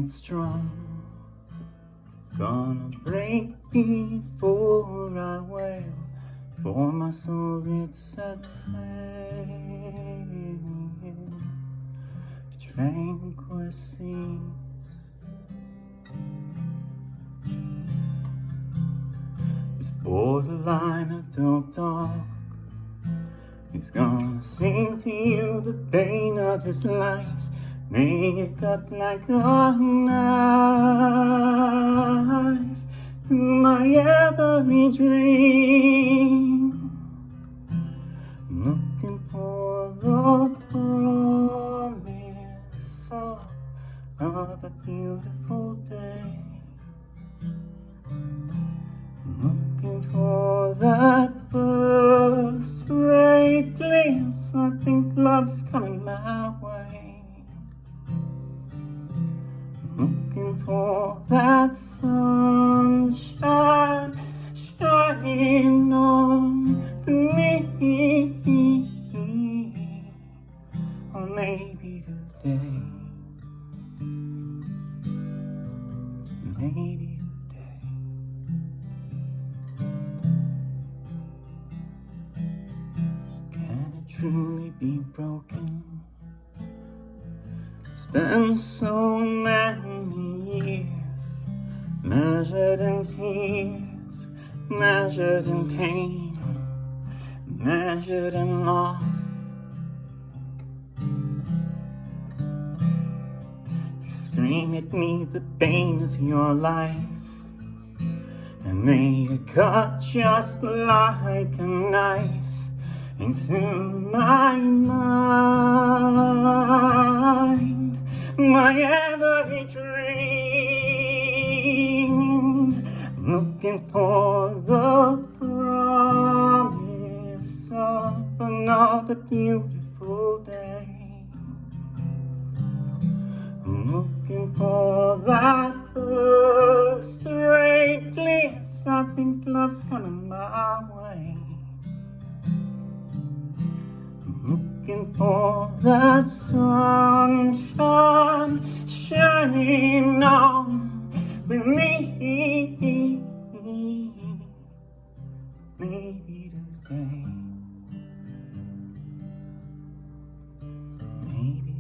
it strong, gonna break before I wail, for my soul gets set sail to tranquil seas. This borderline adult dog is gonna sing to you the pain of his life. May it cut like a knife through my every dream. I'm looking for the promise of another beautiful day. I'm looking for that first ray glimpse. I think love's coming my way. Looking for that sunshine shining on me. Or maybe today, maybe today. Can it truly be broken? It's been so many years, measured in tears, measured in pain, measured in loss. You scream at me the bane of your life, and may it cut just like a knife into my mind, my every dream. I'm looking for the promise of another beautiful day. I'm looking for that first ray glimpse. I think love's coming my way. Looking for that sunshine shining on me. Maybe today, maybe